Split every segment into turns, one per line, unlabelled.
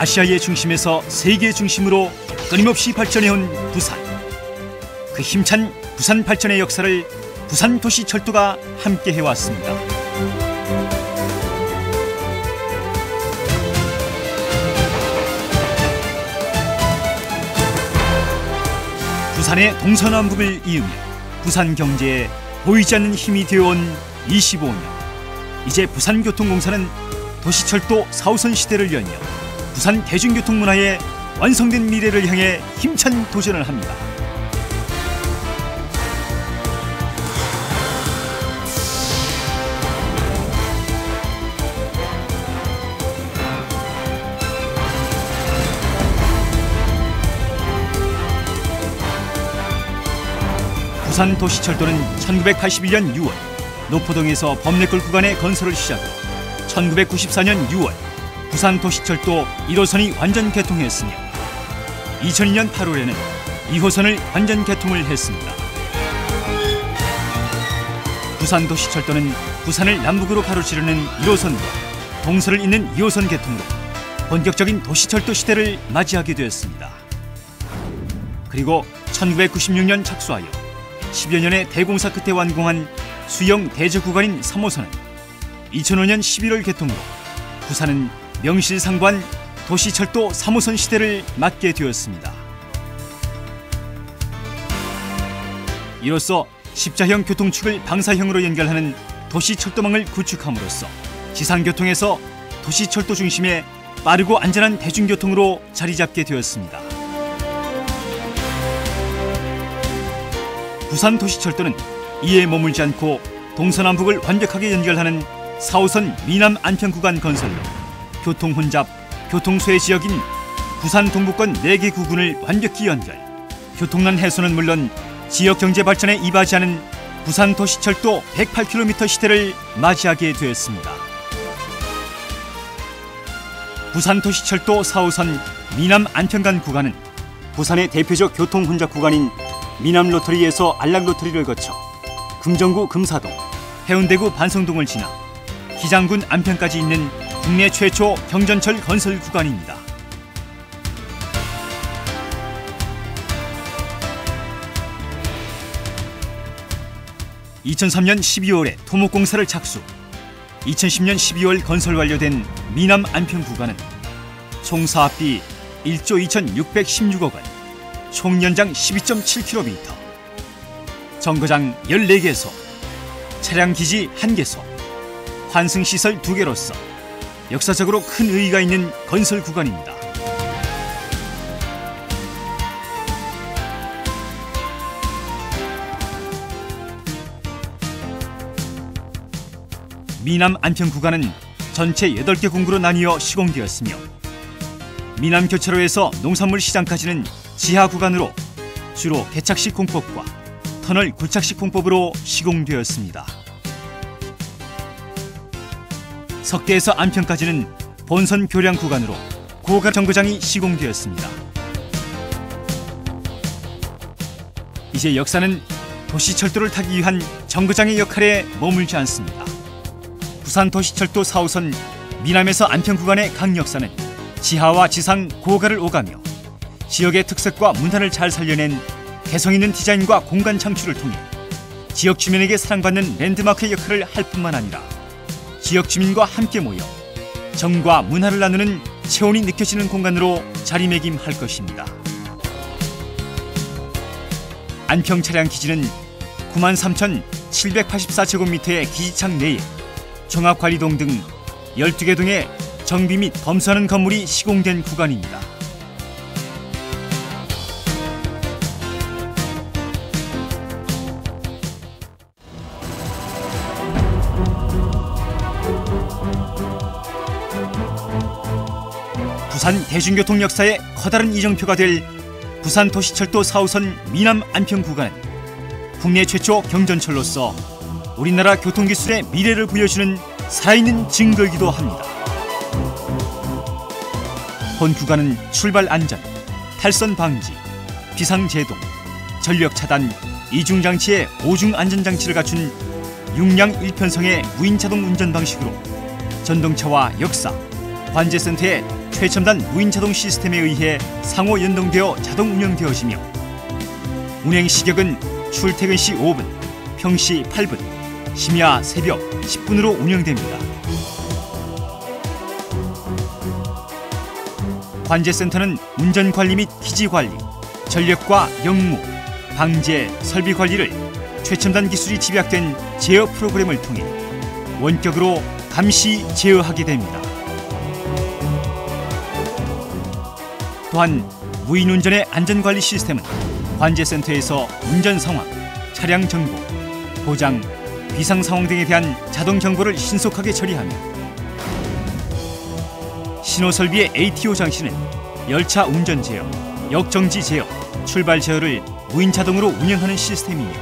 아시아의 중심에서 세계의 중심으로 끊임없이 발전해온 부산. 그 힘찬 부산 발전의 역사를 부산도시철도가 함께 해왔습니다. 부산의 동서남북을 이으며 부산 경제에 보이지 않는 힘이 되어온 25년. 이제 부산교통공사는 도시철도 4호선 시대를 열며 부산 대중교통 문화의 완성된 미래를 향해 힘찬 도전을 합니다. 부산도시철도는 1981년 6월 노포동에서 범내골 구간의 건설을 시작해 1994년 6월 부산도시철도 1호선이 완전 개통했으며 2002년 8월에는 2호선을 완전 개통을 했습니다. 부산도시철도는 부산을 남북으로 가로지르는 1호선과 동서를 잇는 2호선 개통으로 본격적인 도시철도 시대를 맞이하게 되었습니다. 그리고 1996년 착수하여 10여 년의 대공사 끝에 완공한 수영 대저 구간인 3호선은 2005년 11월 개통으로 부산은 명실상부한 도시철도 3호선 시대를 맞게 되었습니다. 이로써 십자형 교통축을 방사형으로 연결하는 도시철도망을 구축함으로써 지상교통에서 도시철도 중심의 빠르고 안전한 대중교통으로 자리잡게 되었습니다. 부산도시철도는 이에 머물지 않고 동서남북을 완벽하게 연결하는 4호선 미남 안평 구간 건설로 교통혼잡, 교통소외 지역인 부산 동부권 4개 구군을 완벽히 연결, 교통난 해소는 물론 지역 경제 발전에 이바지하는 부산도시철도 108km 시대를 맞이하게 되었습니다. 부산도시철도 4호선 미남 안평간 구간은 부산의 대표적 교통혼잡 구간인 미남로터리에서 안락로터리를 거쳐 금정구 금사동, 해운대구 반성동을 지나 기장군 안평까지 있는 국내 최초 경전철 건설 구간입니다. (2003년 12월에) 토목공사를 착수, 2010년 12월 건설 완료된 미남 안평 구간은 총 사업비 1조 2,616억 원, 총 연장 12.7km, 정거장 14개소, 차량기지 1개소, 환승시설 2개로서 역사적으로 큰 의의가 있는 건설 구간입니다. 미남 안평 구간은 전체 8개 공구로 나뉘어 시공되었으며 미남교차로에서 농산물 시장까지는 지하 구간으로 주로 개착식 공법과 터널 굴착식 공법으로 시공되었습니다. 석대에서 안평까지는 본선 교량 구간으로 고가 정거장이 시공되었습니다. 이제 역사는 도시철도를 타기 위한 정거장의 역할에 머물지 않습니다. 부산도시철도 4호선 미남에서 안평 구간의 강역사는 지하와 지상 고가를 오가며 지역의 특색과 문화를 잘 살려낸 개성 있는 디자인과 공간 창출을 통해 지역 주민에게 사랑받는 랜드마크의 역할을 할 뿐만 아니라 지역 주민과 함께 모여 정과 문화를 나누는 체온이 느껴지는 공간으로 자리매김할 것입니다. 안평 차량 기지는 93,784제곱미터의 기지창 내에 종합관리동 등 12개 동의 정비 및 검수하는 건물이 시공된 구간입니다. 부산 대중교통 역사의 커다란 이정표가 될 부산도시철도 4호선 미남 안평 구간은 국내 최초 경전철로서 우리나라 교통기술의 미래를 보여주는 살아있는 증거이기도 합니다. 본 구간은 출발 안전, 탈선 방지, 비상제동, 전력 차단, 이중장치의 5중 안전장치를 갖춘 6량 1편성의 무인자동 운전 방식으로 전동차와 역사, 관제센터의 최첨단 무인 자동 시스템에 의해 상호 연동되어 자동 운영되어지며 운행 시격은 출퇴근 시 5분, 평시 8분, 심야 새벽 10분으로 운영됩니다. 관제센터는 운전관리 및 기지관리, 전력과 영무, 방제, 설비 관리를 최첨단 기술이 집약된 제어 프로그램을 통해 원격으로 감시 제어하게 됩니다. 또한 무인 운전의 안전관리 시스템은 관제센터에서 운전 상황, 차량 정보, 보장, 비상 상황 등에 대한 자동 정보를 신속하게 처리하며 신호 설비의 ATO 장치는 열차 운전 제어, 역정지 제어, 출발 제어를 무인 자동으로 운영하는 시스템이며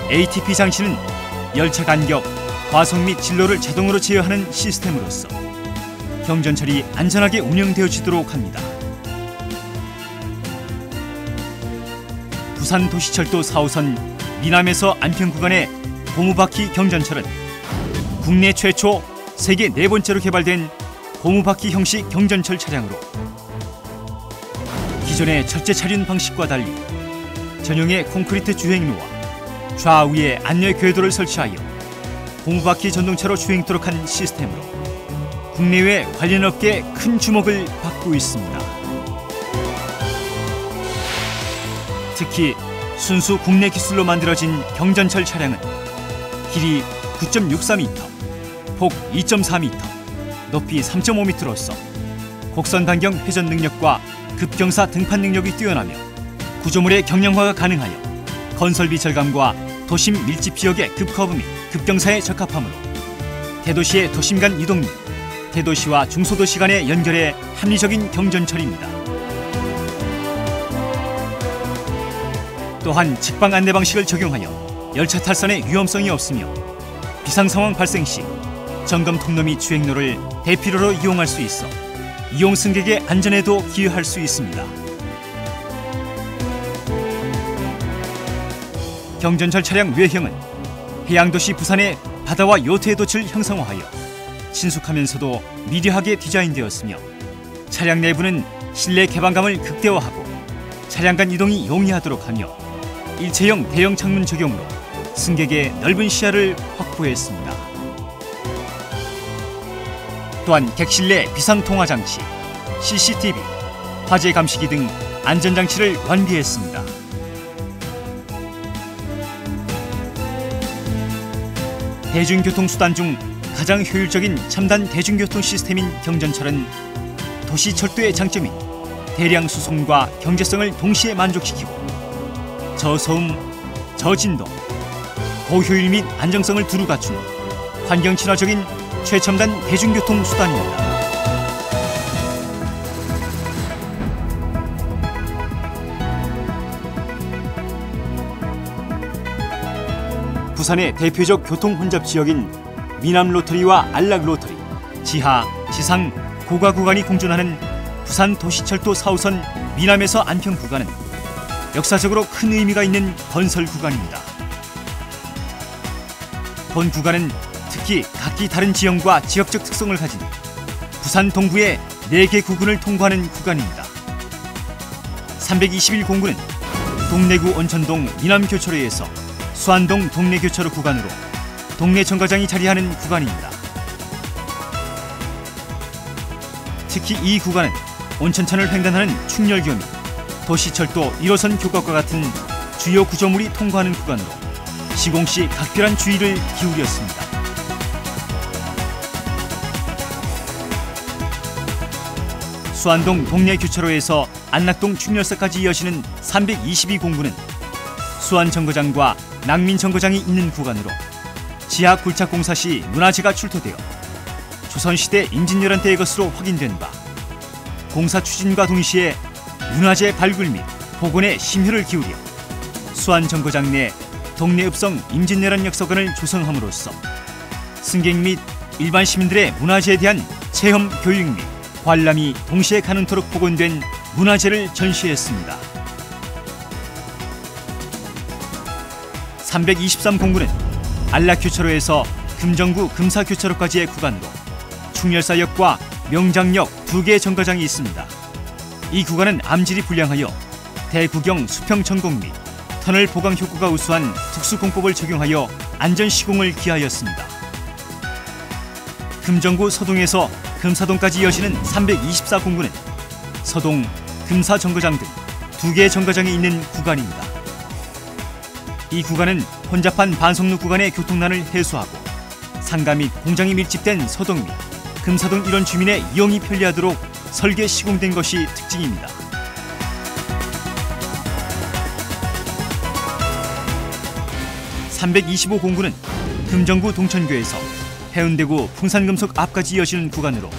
ATP 장치는 열차 간격, 과속 및 진로를 자동으로 제어하는 시스템으로서 경전철이 안전하게 운영되어지도록 합니다. 부산 도시철도 4호선 미남에서 안평 구간의 고무바퀴 경전철은 국내 최초, 세계 네 번째로 개발된 고무바퀴 형식 경전철 차량으로 기존의 철제 차륜 방식과 달리 전용의 콘크리트 주행로와 좌우에 안내 궤도를 설치하여 고무바퀴 전동차로 주행토록 한 시스템으로 국내외 관련 업계에 큰 주목을 받고 있습니다. 특히 순수 국내 기술로 만들어진 경전철 차량은 길이 9.64m, 폭 2.4m, 높이 3.5m로서 곡선 반경 회전 능력과 급경사 등판 능력이 뛰어나며 구조물의 경량화가 가능하여 건설비 절감과 도심 밀집 지역의 급커브 및 급경사에 적합하므로 대도시의 도심 간 이동 및 대도시와 중소도시 간의 연결에 합리적인 경전철입니다. 또한 직방 안내 방식을 적용하여 열차 탈선에 위험성이 없으며 비상 상황 발생 시 점검 통로 및 주행로를 대피로로 이용할 수 있어 이용 승객의 안전에도 기여할 수 있습니다. 경전철 차량 외형은 해양도시 부산의 바다와 요트의 돛을 형상화하여 친숙하면서도 미려하게 디자인되었으며 차량 내부는 실내 개방감을 극대화하고 차량 간 이동이 용이하도록 하며 일체형 대형 창문 적용으로 승객의 넓은 시야를 확보했습니다. 또한 객실 내 비상통화 장치, CCTV, 화재 감시기 등 안전장치를 완비했습니다. 대중교통수단 중 가장 효율적인 첨단 대중교통 시스템인 경전철은 도시철도의 장점인 대량 수송과 경제성을 동시에 만족시키고 저소음, 저진동, 고효율 및 안정성을 두루 갖춘 환경 친화적인 최첨단 대중교통 수단입니다. 부산의 대표적 교통 혼잡 지역인 미남 로터리와 안락 로터리, 지하, 지상, 고가 구간이 공존하는 부산 도시철도 4호선 미남에서 안평 구간은 역사적으로 큰 의미가 있는 건설 구간입니다. 본 구간은 특히 각기 다른 지형과 지역적 특성을 가진 부산 동부의 4개 구군을 통과하는 구간입니다. 321공구는 동래구 온천동 미남교차로에서 수안동 동래교차로 구간으로 동래 정거장이 자리하는 구간입니다. 특히 이 구간은 온천천을 횡단하는 충렬교 및 도시철도 1호선 교각과 같은 주요 구조물이 통과하는 구간으로 시공시 각별한 주의를 기울였습니다. 수안동 동래교차로에서 안락동 충렬사까지 이어지는 322공구는 수안정거장과 낭민정거장이 있는 구간으로 지하 굴착공사 시 문화재가 출토되어 조선시대 임진왜란 때의 것으로 확인된 바 공사 추진과 동시에 문화재 발굴 및 복원에 심혈을 기울여 수안정거장 내 동래읍성 임진왜란 역사관을 조성함으로써 승객 및 일반 시민들의 문화재에 대한 체험 교육 및 관람이 동시에 가능토록 복원된 문화재를 전시했습니다. 323공구는 안락교차로에서 금정구 금사교차로까지의 구간으로 충렬사역과 명장역 2개의 정거장이 있습니다. 이 구간은 암질이 불량하여 대구경 수평 전공 및 터널 보강 효과가 우수한 특수공법을 적용하여 안전 시공을 기하였습니다. 금정구 서동에서 금사동까지 이어지는 324공구는 서동, 금사 정거장 등 2개의 정거장이 있는 구간입니다. 이 구간은 혼잡한 반송로 구간의 교통난을 해소하고 상가 및 공장이 밀집된 서동 및 금사동 일원 주민의 이용이 편리하도록 설계 시공된 것이 특징입니다. (325공구는) 금정구 동천교에서 해운대구 풍산금속 앞까지 이어지는 구간으로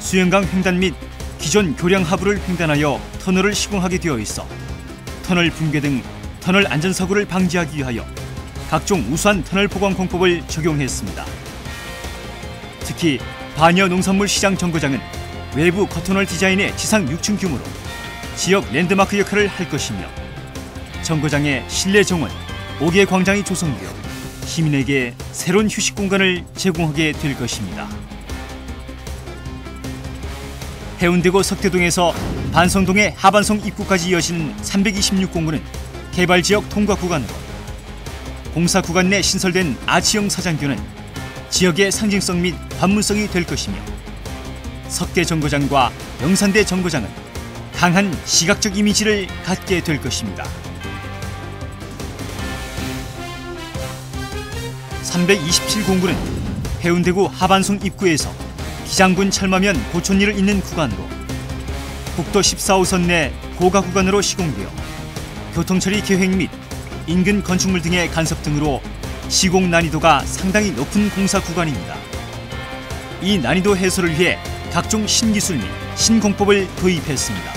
수영강 횡단 및 기존 교량 하부를 횡단하여 터널을 시공하게 되어 있어 터널 붕괴 등 터널 안전사고를 방지하기 위하여 각종 우수한 터널 보강 공법을 적용했습니다. 특히 반여 농산물 시장 정거장은 외부 커터널 디자인의 지상 6층 규모로 지역 랜드마크 역할을 할 것이며 정거장의 실내 정원 5개 광장이 조성되어 시민에게 새로운 휴식 공간을 제공하게 될 것입니다. 해운대구 석대동에서 반성동의 하반성 입구까지 이어지는 326공구는 개발지역 통과 구간으로 공사 구간 내 신설된 아치형 사장교는 지역의 상징성 및 관문성이 될 것이며 석대 정거장과 영산대 정거장은 강한 시각적 이미지를 갖게 될 것입니다. 327공구는 해운대구 하반송 입구에서 기장군 철마면 고촌리를 잇는 구간으로 국도 14호선 내 고가 구간으로 시공되어 교통처리 계획 및 인근 건축물 등의 간섭 등으로 시공 난이도가 상당히 높은 공사 구간입니다. 이 난이도 해소를 위해 각종 신기술 및 신공법을 도입했습니다.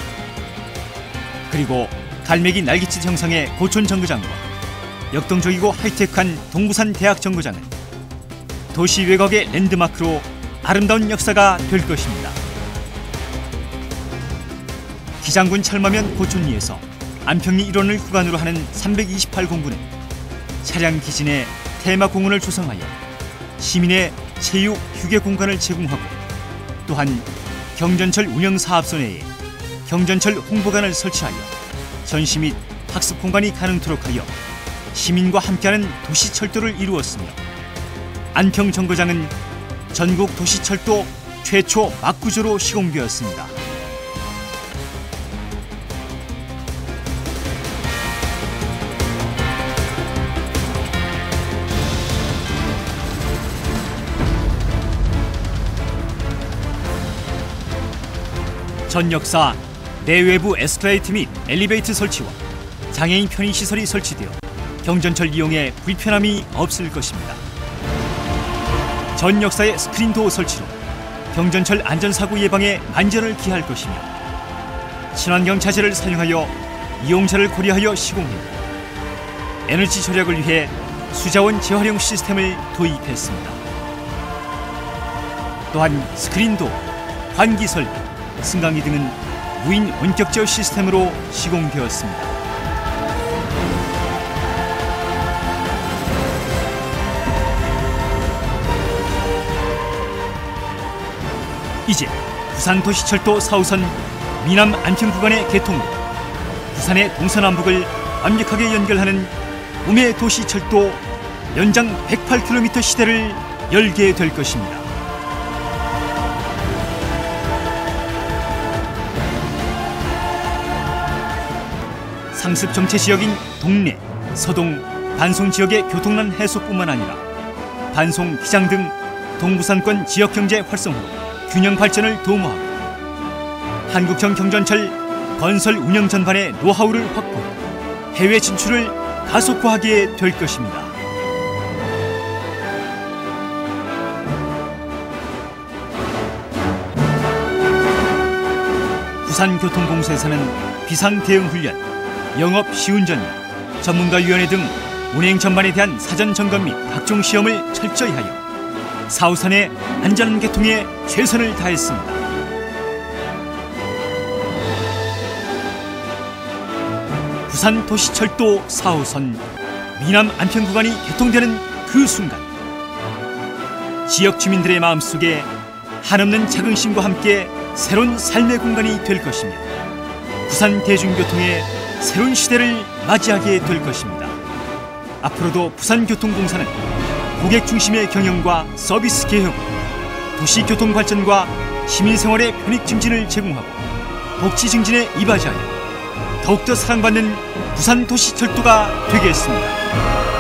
그리고 갈매기 날갯짓 형상의 고촌 정거장과 역동적이고 하이테크한 동부산 대학 정거장은 도시 외곽의 랜드마크로 아름다운 역사가 될 것입니다. 기장군 철마면 고촌리에서 안평리 일원을 구간으로 하는 328공구는 차량 기진에 테마공원을 조성하여 시민의 체육, 휴게 공간을 제공하고 또한 경전철 운영사업소 내에 경전철 홍보관을 설치하여 전시 및 학습 공간이 가능토록 하여 시민과 함께하는 도시철도를 이루었으며 안평 정거장은 전국 도시철도 최초 막구조로 시공되었습니다. 전 역사 내외부 에스컬레이터 및 엘리베이터 설치와 장애인 편의시설이 설치되어 경전철 이용에 불편함이 없을 것입니다. 전 역사의 스크린도어 설치로 경전철 안전사고 예방에 만전을 기할 것이며 친환경 자재를 사용하여 이용자를 고려하여 시공했고 에너지 절약을 위해 수자원 재활용 시스템을 도입했습니다. 또한 스크린도어, 환기 설비, 승강기 등은 무인 원격 제어 시스템으로 시공되었습니다. 이제 부산도시철도 4호선 미남 안평 구간의 개통으로 부산의 동서남북을 완벽하게 연결하는 우매도시철도 연장 108km 시대를 열게 될 것입니다. 상습 정체 지역인 동래, 서동, 반송 지역의 교통난 해소뿐만 아니라 반송, 기장 등 동부산권 지역 경제 활성화로 균형 발전을 도모하고 한국형 경전철 건설 운영 전반의 노하우를 확보해 해외 진출을 가속화하게 될 것입니다. 부산교통공사에서는 비상대응훈련, 영업시운전, 전문가위원회 등 운행 전반에 대한 사전 점검 및 각종 시험을 철저히 하여 4호선의 안전한 개통에 최선을 다했습니다. 부산도시철도 4호선 미남 안평 구간이 개통되는 그 순간 지역 주민들의 마음속에 한없는 자긍심과 함께 새로운 삶의 공간이 될 것이며 부산 대중교통의 새로운 시대를 맞이하게 될 것입니다. 앞으로도 부산교통공사는 고객 중심의 경영과 서비스 개혁, 도시교통 발전과 시민생활의 편익 증진을 제공하고 복지 증진에 이바지하여 더욱더 사랑받는 부산도시철도가 되겠습니다.